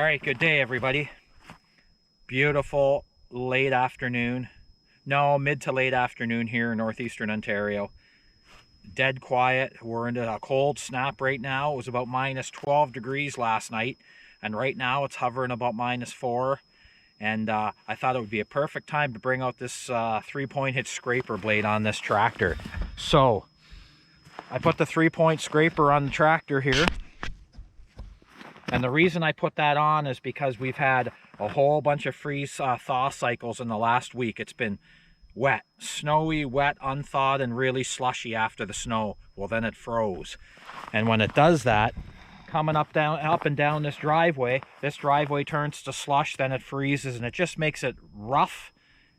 right, good day everybody. Beautiful late afternoon. No, mid to late afternoon here in northeastern Ontario. Dead quiet. We're into a cold snap right now. It was about minus 12 degrees last night, and right now it's hovering about minus 4. And I thought it would be a perfect time to bring out this 3-point hitch scraper blade on this tractor. So I put the 3-point scraper on the tractor here. And the reason I put that on is because we've had a whole bunch of freeze thaw cycles in the last week. It's been wet, snowy, wet, unthawed, and really slushy after the snow. Well, then it froze. And when it does that, coming up and down this driveway turns to slush, then it freezes, and it just makes it rough,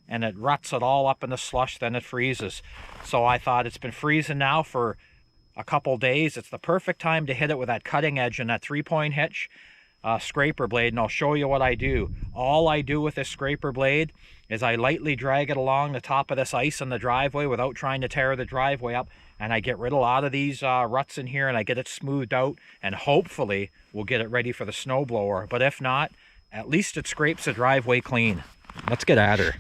and it ruts it all up in the slush, then it freezes. So I thought, it's been freezing now for a couple days. It's the perfect time to hit it with that cutting edge and that 3-point hitch scraper blade, and I'll show you what I do. All I do with this scraper blade is I lightly drag it along the top of this ice in the driveway without trying to tear the driveway up, and I get rid of a lot of these ruts in here, and I get it smoothed out, and hopefully we'll get it ready for the snow blower. But if not, at least it scrapes the driveway clean. Let's get at her.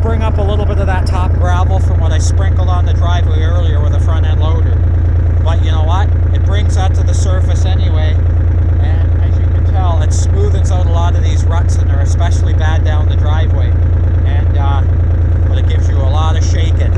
Bring up a little bit of that top gravel from what I sprinkled on the driveway earlier with a front end loader, but you know what, it brings that to the surface anyway, and as you can tell, it smoothens out a lot of these ruts, and they're especially bad down the driveway, and but it gives you a lot of shaking.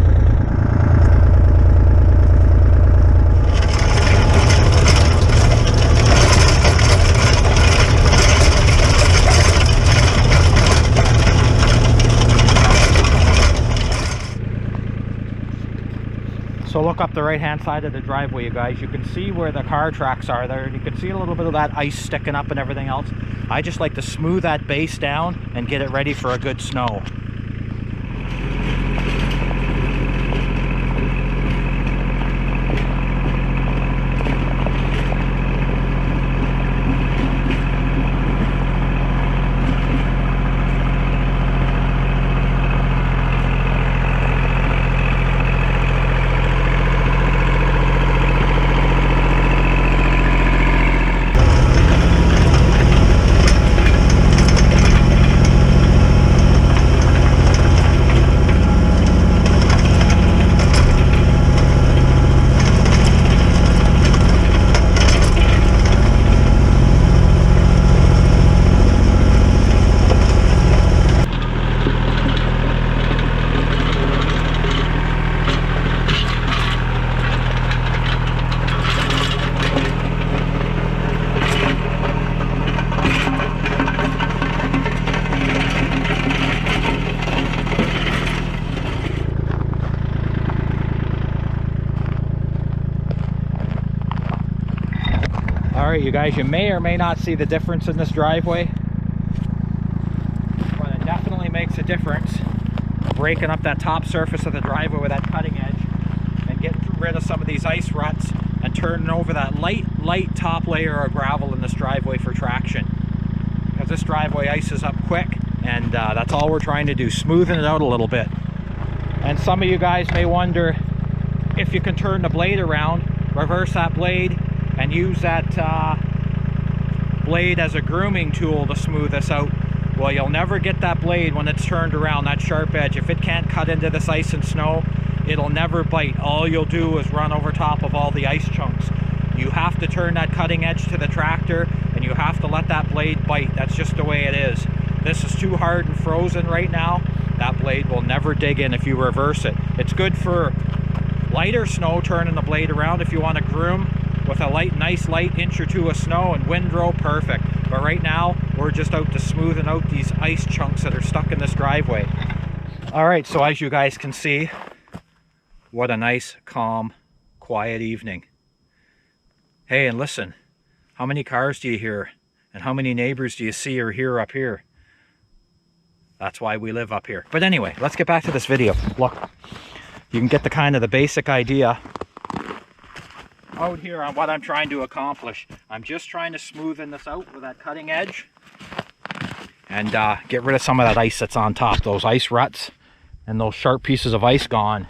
So look up the right hand side of the driveway, you guys. You can see where the car tracks are there, and you can see a little bit of that ice sticking up and everything else. I just like to smooth that base down and get it ready for a good snow. Alright, you guys, you may or may not see the difference in this driveway, but it definitely makes a difference breaking up that top surface of the driveway with that cutting edge and getting rid of some of these ice ruts and turning over that light top layer of gravel in this driveway for traction, because this driveway ices up quick, and that's all we're trying to do, smoothing it out a little bit. And some of you guys may wonder if you can turn the blade around, reverse that blade, and use that blade as a grooming tool to smooth this out. Well, you'll never get that blade when it's turned around, that sharp edge. If it can't cut into this ice and snow, it'll never bite. All you'll do is run over top of all the ice chunks. You have to turn that cutting edge to the tractor, and you have to let that blade bite. That's just the way it is. This is too hard and frozen right now. That blade will never dig in if you reverse it. It's good for lighter snow, turning the blade around if you want to groom with a nice light inch or two of snow and windrow, perfect. But right now, we're just out to smoothing out these ice chunks that are stuck in this driveway. All right, so as you guys can see, what a nice, calm, quiet evening. Hey, and listen, how many cars do you hear? And how many neighbors do you see or hear up here? That's why we live up here. But anyway, let's get back to this video. Look, you can get the kind of the basic idea out here on what I'm trying to accomplish. I'm just trying to smoothen this out with that cutting edge and get rid of some of that ice that's on top, those ice ruts and those sharp pieces of ice gone.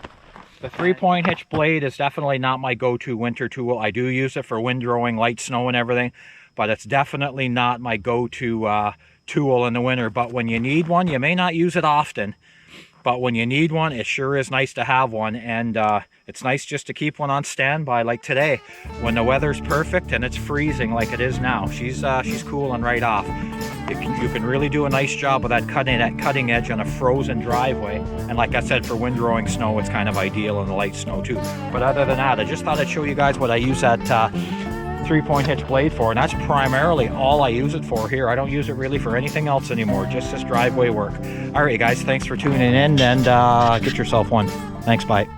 The 3-point hitch blade is definitely not my go-to winter tool. I do use it for windrowing, light snow and everything, but it's definitely not my go-to tool in the winter. But when you need one, you may not use it often, but when you need one, it sure is nice to have one. And it's nice just to keep one on standby, like today when the weather's perfect and it's freezing like it is now. She's cooling right off. You can really do a nice job with that cutting edge on a frozen driveway. And like I said, for windrowing snow, it's kind of ideal in the light snow too. But other than that, I just thought I'd show you guys what I use that 3-point hitch blade for, and that's primarily all I use it for here. I don't use it really for anything else anymore, just this driveway work. All right, guys, thanks for tuning in, and get yourself one. Thanks, bye.